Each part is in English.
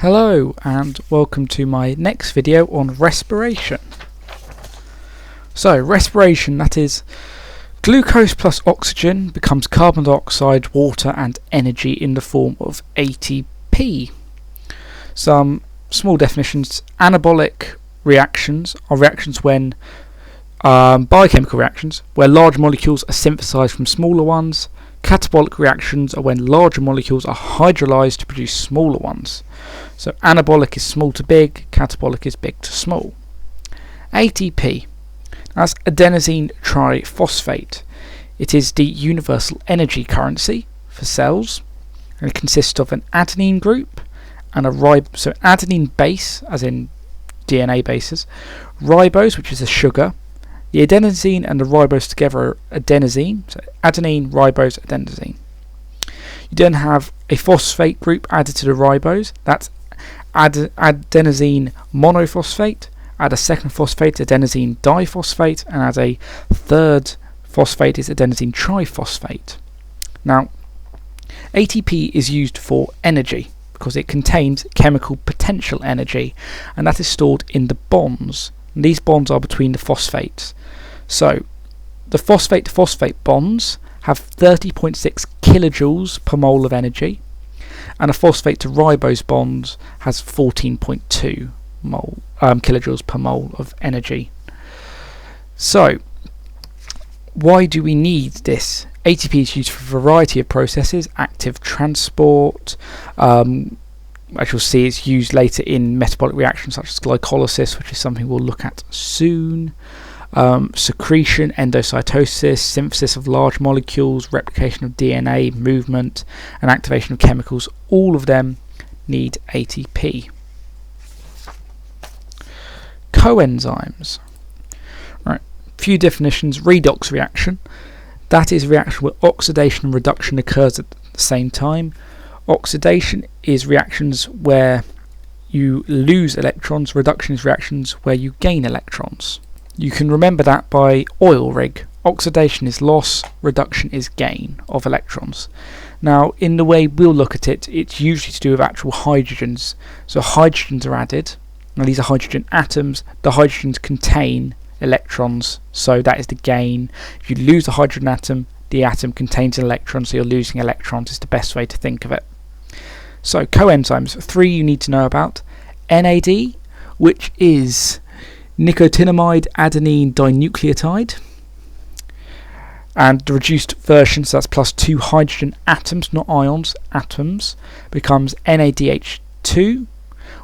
Hello and welcome to my next video on respiration. So respiration, that is glucose plus oxygen becomes carbon dioxide, water and energy in the form of ATP. Some small definitions: anabolic reactions are reactions when biochemical reactions where large molecules are synthesized from smaller ones. Catabolic reactions are when larger molecules are hydrolyzed to produce smaller ones. So anabolic is small to big, catabolic is big to small. ATP, that's adenosine triphosphate. It is the universal energy currency for cells, and it consists of an adenine group and a so adenine base, as in DNA bases, ribose, which is a sugar. The adenosine and the ribose together are adenosine, so adenine, ribose, adenosine. You then have a phosphate group added to the ribose, that's adenosine monophosphate. Add a second phosphate, adenosine diphosphate, and add a third phosphate is adenosine triphosphate. Now, ATP is used for energy because it contains chemical potential energy, and that is stored in the bonds. And these bonds are between the phosphates. So the phosphate to phosphate bonds have 30.6 kilojoules per mole of energy, and a phosphate to ribose bonds has 14.2 kilojoules per mole of energy. So why do we need this? ATP is used for a variety of processes: active transport, as you'll see, it's used later in metabolic reactions such as glycolysis, which is something we'll look at soon. Secretion, endocytosis, synthesis of large molecules, replication of DNA, movement, and activation of chemicals. All of them need ATP. Coenzymes. Right, few definitions. Redox reaction. That is a reaction where oxidation and reduction occurs at the same time. Oxidation is reactions where you lose electrons. Reduction is reactions where you gain electrons. You can remember that by oil rig. Oxidation is loss, reduction is gain of electrons. Now, in the way we'll look at it, it's usually to do with actual hydrogens. So hydrogens are added. Now these are hydrogen atoms. The hydrogens contain electrons, so that is the gain. If you lose a hydrogen atom, the atom contains an electron, so you're losing electrons is the best way to think of it. So coenzymes, three you need to know about. NAD, which is nicotinamide adenine dinucleotide, and the reduced version, so that's plus 2 hydrogen atoms, not ions, atoms, becomes NADH2,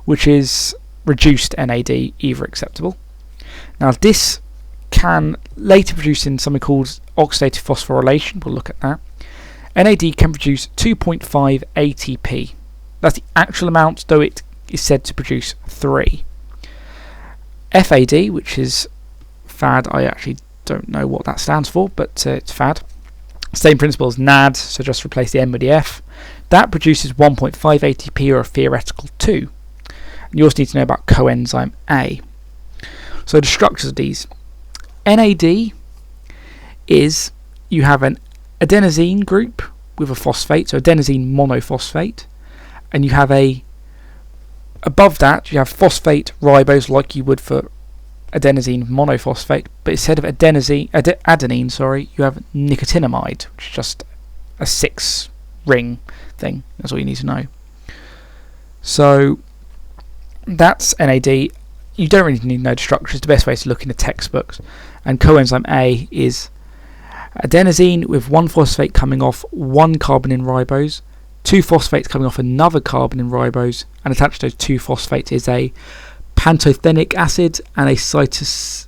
which is reduced NAD, either acceptable. Now this can later produce in something called oxidative phosphorylation. We'll look at that. NAD can produce 2.5 ATP. That's the actual amount, though it is said to produce 3. FAD, which is FAD, I actually don't know what that stands for, but it's FAD. Same principle as NAD, so just replace the N with the F. That produces 1.5 ATP, or a theoretical 2. And you also need to know about coenzyme A. So the structures of these. NAD is, you have an adenosine group with a phosphate, so adenosine monophosphate, and you have above that you have phosphate ribose like you would for adenosine monophosphate, but instead of adenine, you have nicotinamide, which is just a 6-ring thing. That's all you need to know. So that's NAD. You don't really need to know the structures. The best way is to look in the textbooks. And coenzyme A is adenosine with 1 phosphate coming off 1 carbon in ribose, 2 phosphates coming off another carbon in ribose, and attached to those 2 phosphates is a pantothenic acid and a cytosamine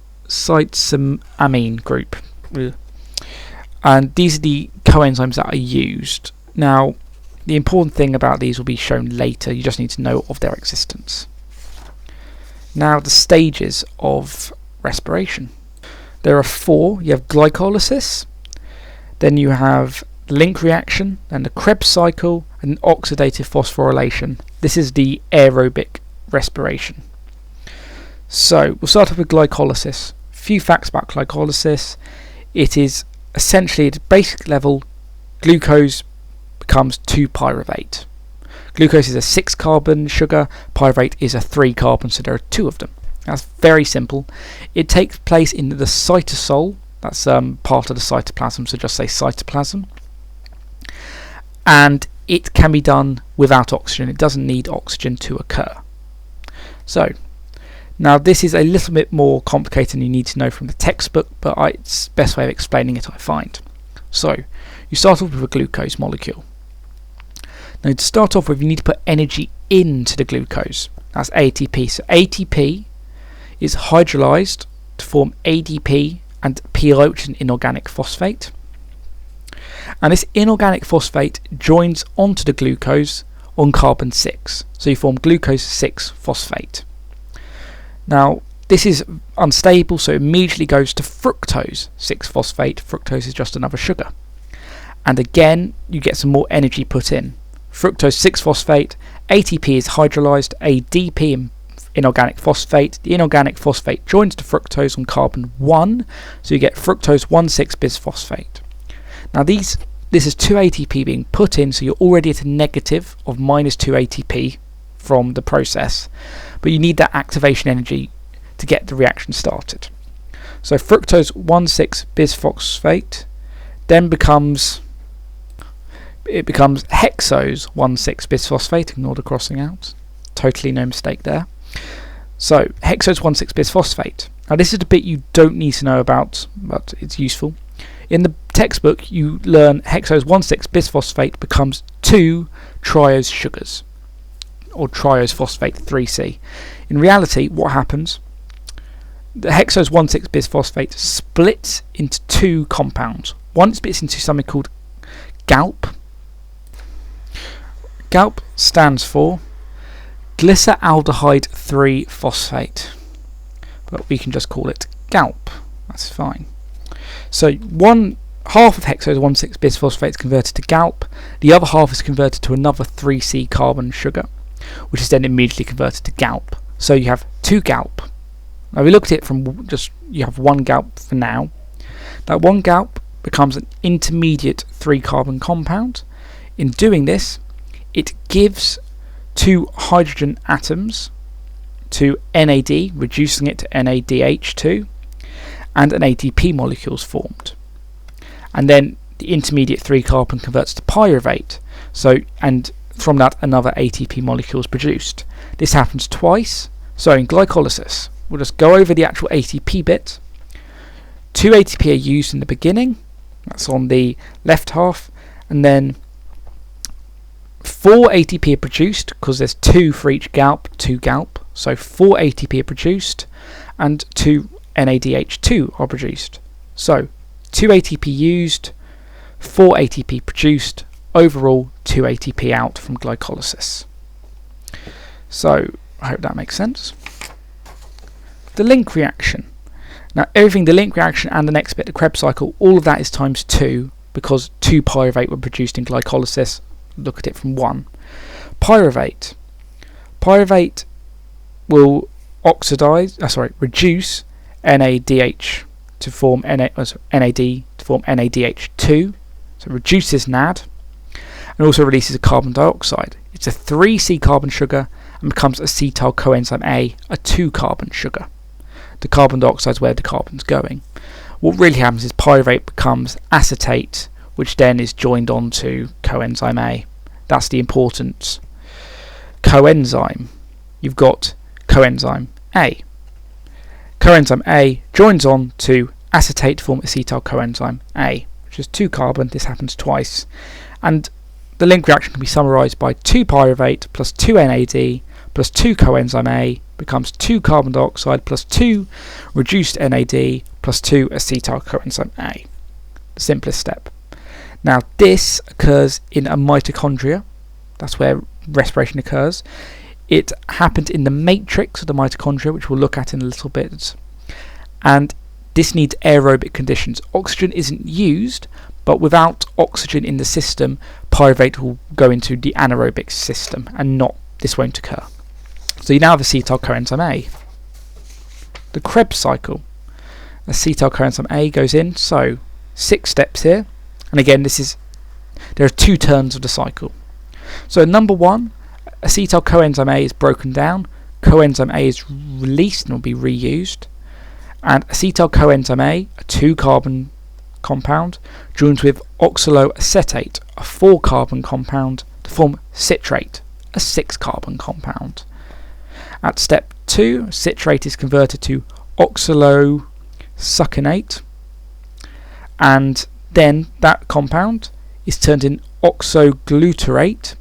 group. And these are the coenzymes that are used. Now, the important thing about these will be shown later. You just need to know of their existence. Now, the stages of respiration. There are 4. You have glycolysis, then you have link reaction, and the Krebs cycle, and oxidative phosphorylation. This is the aerobic respiration. So we'll start off with glycolysis. A few facts about glycolysis. It is essentially, at basic level, glucose becomes 2-pyruvate. Glucose is a 6-carbon sugar, pyruvate is a 3-carbon, so there are 2 of them. That's very simple. It takes place in the cytosol, that's part of the cytoplasm, so just say cytoplasm. And it can be done without oxygen. It doesn't need oxygen to occur. So, now this is a little bit more complicated than you need to know from the textbook, but it's the best way of explaining it, I find. So, you start off with a glucose molecule. Now, to start off with, you need to put energy into the glucose. That's ATP. So ATP is hydrolyzed to form ADP and PI, which is an inorganic phosphate. And this inorganic phosphate joins onto the glucose on carbon 6. So you form glucose 6-phosphate. Now, this is unstable, so it immediately goes to fructose 6-phosphate. Fructose is just another sugar. And again, you get some more energy put in. Fructose 6-phosphate, ATP is hydrolyzed, ADP and inorganic phosphate. The inorganic phosphate joins to fructose on carbon 1, so you get fructose 1,6-bisphosphate. Now this is 2 ATP being put in, so you're already at a negative of minus 2 ATP from the process, but you need that activation energy to get the reaction started. So fructose 1,6-bisphosphate then becomes hexose 1,6-bisphosphate. Ignore the crossing out. Totally no mistake there. So hexose 1,6-bisphosphate. Now this is the bit you don't need to know about, but it's useful. In the textbook, you learn hexose 1,6-bisphosphate becomes 2 triose sugars, or triose phosphate 3C. In reality, what happens? The hexose 1,6-bisphosphate splits into 2 compounds. One splits into something called GALP. GALP stands for glyceraldehyde 3-phosphate, but we can just call it GALP. That's fine. So one half of hexose 1,6-bisphosphate is converted to GALP, the other half is converted to another 3C carbon sugar, which is then immediately converted to GALP. So you have 2 GALP. Now we looked at it from just, you have 1 GALP for now. That 1 GALP becomes an intermediate 3-carbon compound. In doing this, it gives 2 hydrogen atoms to NAD, reducing it to NADH2, and an ATP molecule is formed. And then the intermediate 3-carbon converts to pyruvate, and from that another ATP molecule is produced. This happens twice. So in glycolysis, we'll just go over the actual ATP bit. 2 ATP are used in the beginning, that's on the left half, and then 4 ATP are produced, because there's 2 for each GALP, 2 GALP, so 4 ATP are produced, and 2 NADH2 are produced. So 2 ATP used, 4 ATP produced, overall 2 ATP out from glycolysis. So I hope that makes sense. The link reaction. Now everything, the link reaction and the next bit, the Krebs cycle, all of that is times 2, because 2 pyruvate were produced in glycolysis. Look at it from 1. Pyruvate will reduce NADH to form NAD to form NADH2, so it reduces NAD, and also releases a carbon dioxide. It's a 3C carbon sugar and becomes acetyl coenzyme A, a 2-carbon sugar. The carbon dioxide is where the carbon's going. What really happens is pyruvate becomes acetate, which then is joined onto coenzyme A. That's the important coenzyme. You've got coenzyme A. Coenzyme A joins on to acetate to form acetyl coenzyme A, which is 2-carbon. This happens twice. And the link reaction can be summarized by 2 pyruvate plus 2 NAD plus 2 coenzyme A becomes 2 carbon dioxide plus 2 reduced NAD plus 2 acetyl coenzyme A. The simplest step. Now this occurs in a mitochondria. That's where respiration occurs. It happened in the matrix of the mitochondria, which we'll look at in a little bit. And this needs aerobic conditions. Oxygen isn't used, but without oxygen in the system, pyruvate will go into the anaerobic system, and this won't occur. So you now have acetyl coenzyme A. The Krebs cycle. Acetyl coenzyme A goes in, so 6 steps here. And again, there are 2 turns of the cycle. So number 1, acetyl coenzyme A is broken down, coenzyme A is released and will be reused, and acetyl coenzyme A, a 2-carbon compound, joins with oxaloacetate, a 4-carbon compound, to form citrate, a 6-carbon compound. At step 2, citrate is converted to oxalosuccinate, and then that compound is turned in oxoglutarate,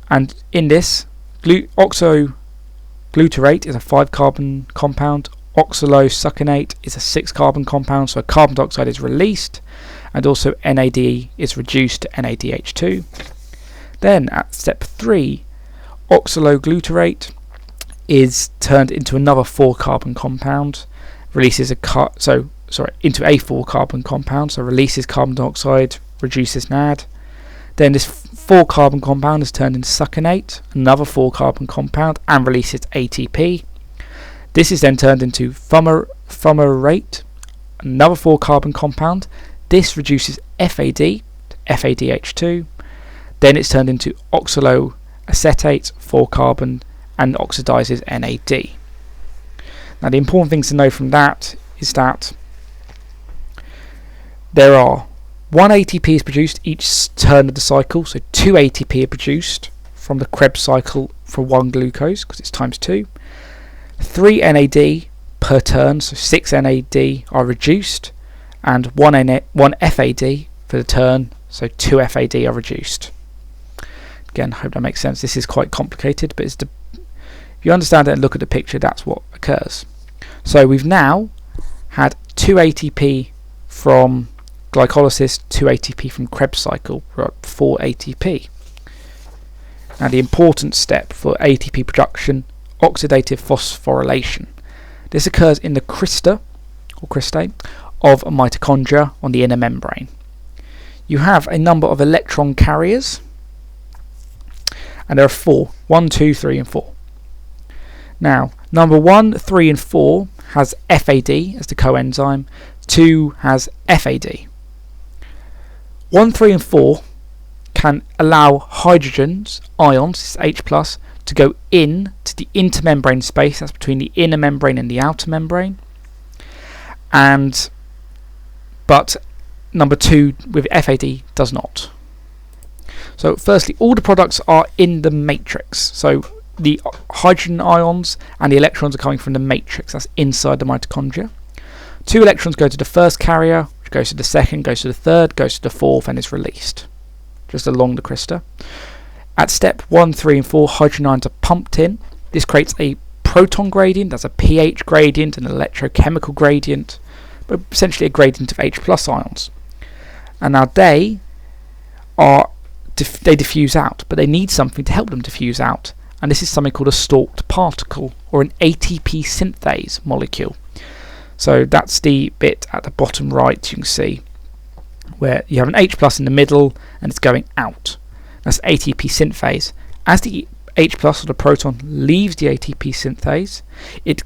and in this, oxoglutarate is a 5-carbon compound, oxalosuccinate is a 6-carbon compound, so carbon dioxide is released, and also NAD is reduced to NADH2. Then at step 3, oxaloglutarate is turned into another 4-carbon compound, releases into a 4-carbon compound, so releases carbon dioxide, reduces NAD. Then this 4-carbon compound is turned into succinate, another 4-carbon compound, and releases ATP. This is then turned into fumarate, another 4-carbon compound. This reduces FAD to FADH2. Then it's turned into oxaloacetate, 4-carbon, and oxidizes NAD. Now the important things to know from that is that there are 1 ATP is produced each turn of the cycle, so 2 ATP are produced from the Krebs cycle for 1 glucose, because it's times 2. 3 NAD per turn, so 6 NAD are reduced, and 1 FAD for the turn, so 2 FAD are reduced. Again, I hope that makes sense. This is quite complicated, but if you understand it and look at the picture, that's what occurs. So we've now had 2 ATP from glycolysis, 2 ATP from Krebs cycle, we're at 4 ATP. Now the important step for ATP production, oxidative phosphorylation. This occurs in the crista, or cristae, of mitochondria on the inner membrane. You have a number of electron carriers, and there are 4, 1, 2, 3 and 4. Now, number 1, 3 and 4 has FAD as the coenzyme, 2 has FAD. 1, 3 and 4 can allow hydrogens, ions, H+, to go in to the intermembrane space, that's between the inner membrane and the outer membrane. But number 2 with FAD does not. So firstly, all the products are in the matrix. So the hydrogen ions and the electrons are coming from the matrix, that's inside the mitochondria. 2 electrons go to the first carrier, which goes to the second, goes to the third, goes to the fourth, and is released just along the crista. At step 1, 3 and 4, hydrogen ions are pumped in. This creates a proton gradient, that's a pH gradient, an electrochemical gradient, but essentially a gradient of H+ ions. And now they diffuse out, but they need something to help them diffuse out, and this is something called a stalked particle, or an ATP synthase molecule. So that's the bit at the bottom right, you can see where you have an H+ in the middle and it's going out. That's ATP synthase. As the H+ or the proton leaves the ATP synthase, it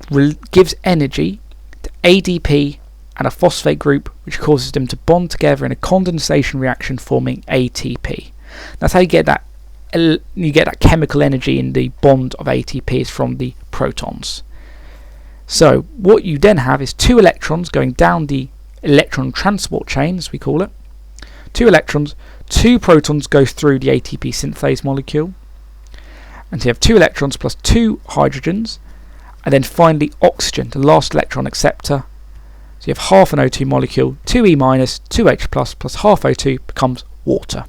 gives energy to ADP and a phosphate group, which causes them to bond together in a condensation reaction, forming ATP. That's how you get that chemical energy in the bond of ATP is from the protons. So what you then have is 2 electrons going down the electron transport chain, as we call it. 2 electrons, 2 protons go through the ATP synthase molecule, and so you have 2 electrons plus 2 hydrogens, and then finally oxygen, the last electron acceptor. So you have half an O2 molecule, 2E minus, 2H plus half O2 becomes water.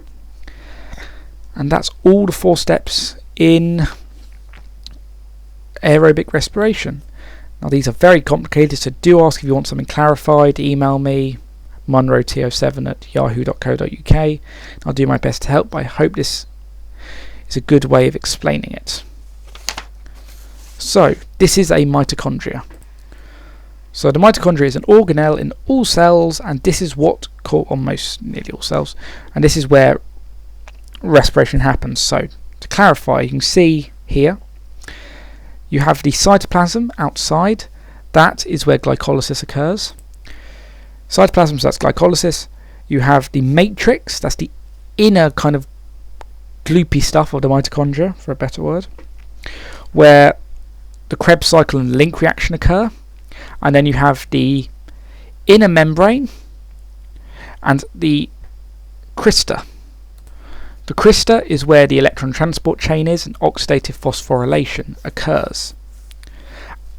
And that's all the 4 steps in aerobic respiration. Now these are very complicated, so do ask if you want something clarified. Email me, munrot07@yahoo.co.uk. I'll do my best to help. I hope this is a good way of explaining it. So this is a mitochondria. So the mitochondria is an organelle in all cells, and this is what nearly all cells, and this is where respiration happens. So to clarify, you can see here you have the cytoplasm outside. That is where glycolysis occurs. Cytoplasm, so that's glycolysis. You have the matrix, that's the inner kind of gloopy stuff of the mitochondria, for a better word, where the Krebs cycle and link reaction occur, and then you have the inner membrane and the crista. The crista is where the electron transport chain is and oxidative phosphorylation occurs.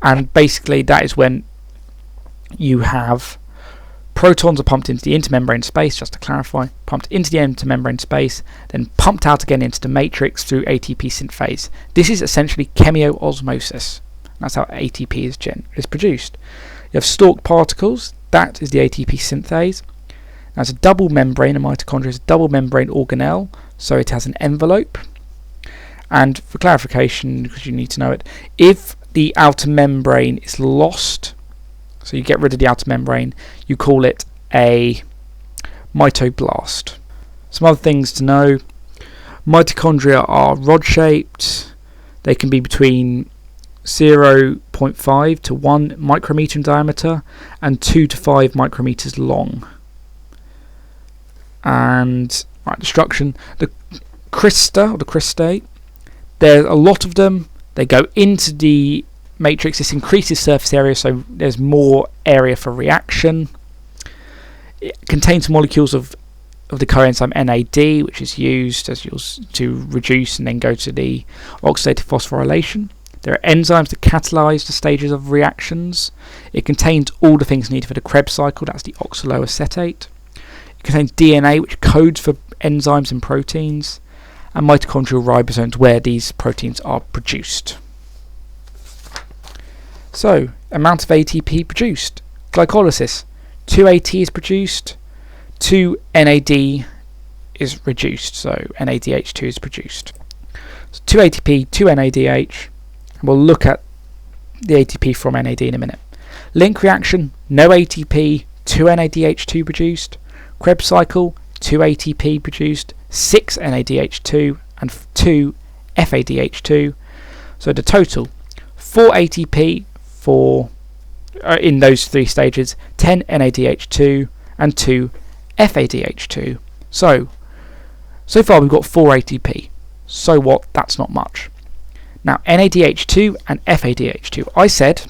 And basically that is when you have protons are pumped into the intermembrane space, just to clarify, pumped into the intermembrane space, then pumped out again into the matrix through ATP synthase. This is essentially chemiosmosis. That's how ATP is produced. You have stalked particles, that is the ATP synthase. Now it's a double membrane, a mitochondria is a double membrane organelle, so it has an envelope. And for clarification, because you need to know it, if the outer membrane is lost, so you get rid of the outer membrane, you call it a mitoblast. Some other things to know: mitochondria are rod-shaped. They can be between 0.5 to 1 micrometer in diameter and 2 to 5 micrometers long. And destruction, the crista or the cristae, there's a lot of them. They go into the matrix. This increases surface area, so there's more area for reaction. It contains molecules of the coenzyme NAD, which is used to reduce and then go to the oxidative phosphorylation. There are enzymes that catalyze the stages of reactions. It contains all the things needed for the Krebs cycle. That's the oxaloacetate. It contains DNA, which codes for enzymes and proteins, and mitochondrial ribosomes, where these proteins are produced. So, amount of ATP produced. Glycolysis. 2 AT is produced, 2 NAD is reduced, so NADH2 is produced. So 2 ATP, 2 NADH, and we'll look at the ATP from NAD in a minute. Link reaction, no ATP, 2 NADH2 produced. Krebs cycle, 2 ATP produced, 6 NADH2 and 2 FADH2. So the total, 4 ATP for in those three stages, 10 NADH2 and 2 FADH2. So far we've got 4 ATP. So what? That's not much. Now NADH2 and FADH2. I said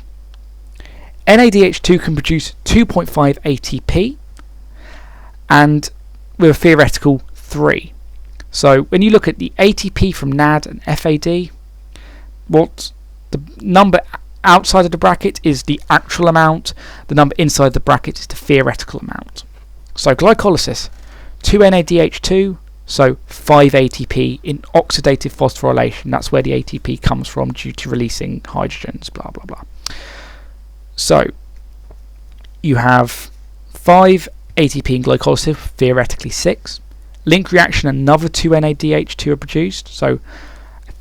NADH2 can produce 2.5 ATP and with a theoretical 3. So when you look at the ATP from NAD and FAD, what the number outside of the bracket is the actual amount, the number inside the bracket is the theoretical amount. So glycolysis, 2 NADH2, so 5 ATP in oxidative phosphorylation. That's where the ATP comes from due to releasing hydrogens, blah blah blah. So you have 5 ATP in glycolysis, theoretically 6. Link reaction, another 2 NADH2 are produced, so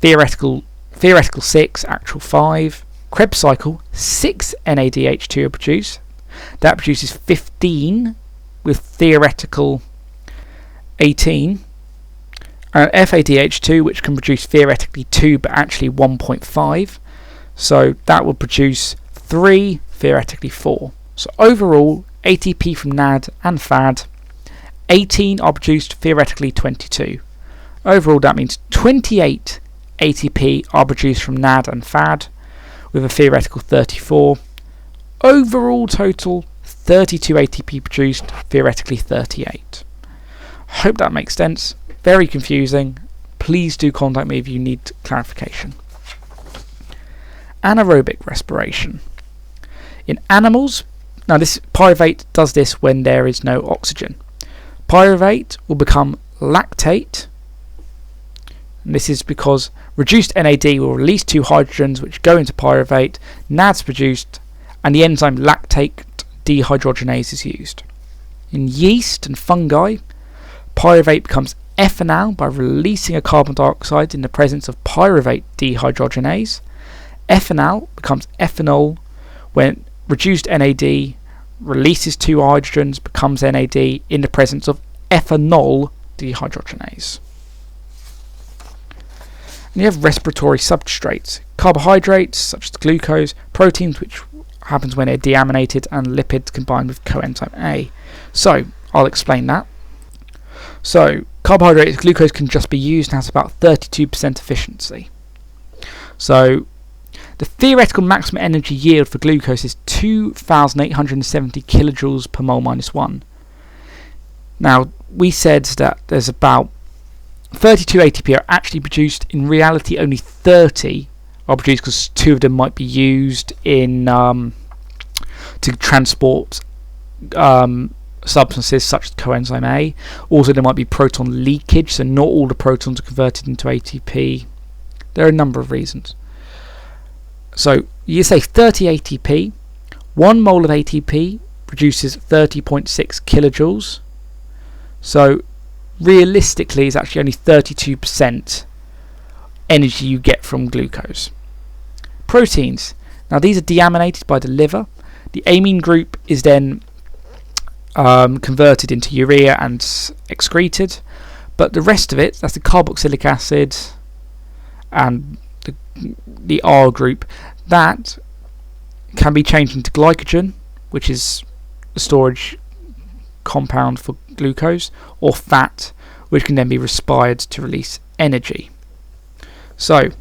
theoretical 6, actual 5. Krebs cycle, 6 NADH2 are produced. That produces 15 with theoretical 18. And FADH2, which can produce theoretically 2 but actually 1.5. So that will produce 3, theoretically 4. So overall, ATP from NAD and FAD, 18 are produced, theoretically 22. Overall, that means 28 ATP are produced from NAD and FAD, with a theoretical 34. Overall total, 32 ATP produced, theoretically 38. Hope that makes sense. Very confusing. Please do contact me if you need clarification. Anaerobic respiration. In animals, now this pyruvate does this when there is no oxygen. Pyruvate will become lactate, and this is because reduced NAD will release 2 hydrogens which go into pyruvate, NAD's produced, and the enzyme lactate dehydrogenase is used. In yeast and fungi, pyruvate becomes ethanal by releasing a carbon dioxide in the presence of pyruvate dehydrogenase. Ethanal becomes ethanol when reduced NAD releases 2 hydrogens, becomes NAD in the presence of ethanol dehydrogenase. And you have respiratory substrates, carbohydrates such as glucose, proteins, which happens when they're deaminated, and lipids combined with coenzyme A. So I'll explain that. So carbohydrates, glucose can just be used and has about 32% efficiency. So the theoretical maximum energy yield for glucose is 2,870 kilojoules per mole minus 1. Now, we said that there's about 32 ATP are actually produced. In reality, only 30 are produced because 2 of them might be used in to transport substances such as coenzyme A. Also, there might be proton leakage, so not all the protons are converted into ATP. There are a number of reasons. So you say 30 ATP, 1 mole of ATP produces 30.6 kilojoules. So realistically, it's actually only 32% energy you get from glucose. Proteins. Now these are deaminated by the liver. The amine group is then converted into urea and excreted, but the rest of it, that's the carboxylic acid and the R group, that can be changed into glycogen, which is the storage compound for glucose, or fat, which can then be respired to release energy. So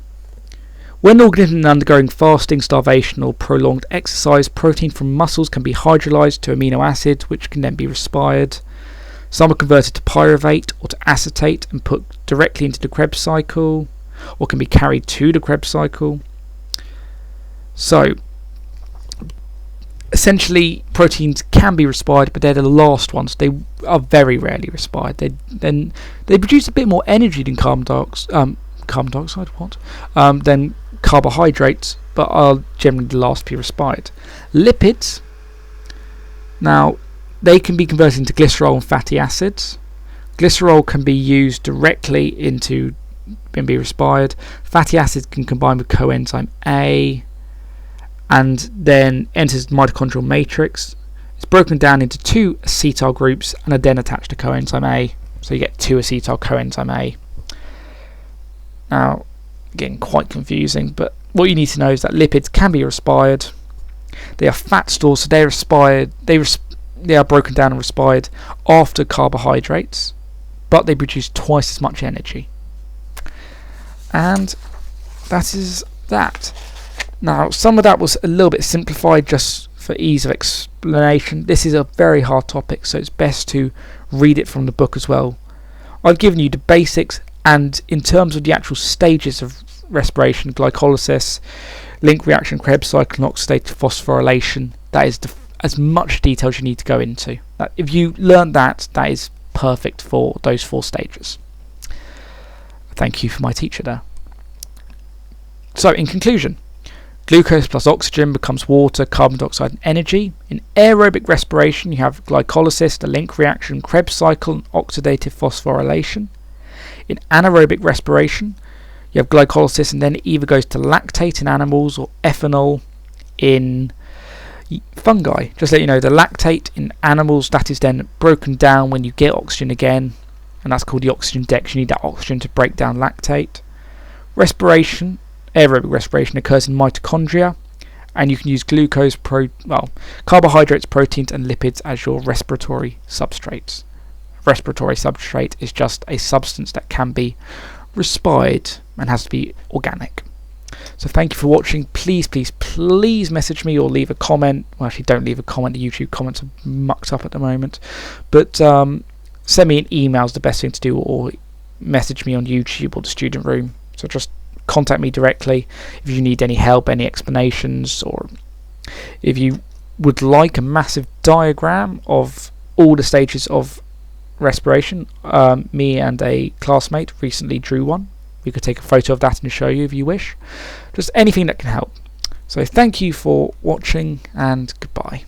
when organisms are undergoing fasting, starvation or prolonged exercise, protein from muscles can be hydrolyzed to amino acid, which can then be respired. Some are converted to pyruvate or to acetate and put directly into the Krebs cycle, or can be carried to the Krebs cycle. So essentially proteins can be respired, but they're the last ones. They are very rarely respired. They produce a bit more energy than than carbohydrates, but are generally the last to be respired. Lipids, now they can be converted into glycerol and fatty acids. Glycerol can be used directly into and be respired. Fatty acids can combine with coenzyme A and then enters the mitochondrial matrix. It's broken down into 2 acetyl groups and are then attached to coenzyme A. So you get 2 acetyl coenzyme A. Now, again, quite confusing, but what you need to know is that lipids can be respired. They are fat stores, so they're respired. They are broken down and respired after carbohydrates, but they produce twice as much energy. And that is that. Now, some of that was a little bit simplified just for ease of explanation. This is a very hard topic, so it's best to read it from the book as well. I've given you the basics, and in terms of the actual stages of respiration, glycolysis, link reaction, Krebs cycle, and oxidative phosphorylation, that is as much detail as you need to go into. If you learn that, that is perfect for those 4 stages. Thank you for my teacher there. So, in conclusion, glucose plus oxygen becomes water, carbon dioxide, and energy. In aerobic respiration, you have glycolysis, the link reaction, Krebs cycle, and oxidative phosphorylation. In anaerobic respiration, you have glycolysis, and then it either goes to lactate in animals or ethanol in fungi. Just to let you know, the lactate in animals, that is then broken down when you get oxygen again, and that's called the oxygen deck. You need that oxygen to break down lactate. Respiration, aerobic respiration, occurs in mitochondria, and you can use glucose, carbohydrates, proteins, and lipids as your respiratory substrates. Respiratory substrate is just a substance that can be respired and has to be organic. So thank you for watching. Please message me or leave a comment. Well, actually, don't leave a comment. The YouTube comments are mucked up at the moment, but send me an email is the best thing to do, or message me on YouTube or the student room. So just contact me directly if you need any help, any explanations, or if you would like a massive diagram of all the stages of respiration. Me and a classmate recently drew one. We could take a photo of that and show you if you wish. Just anything that can help. So thank you for watching, and goodbye.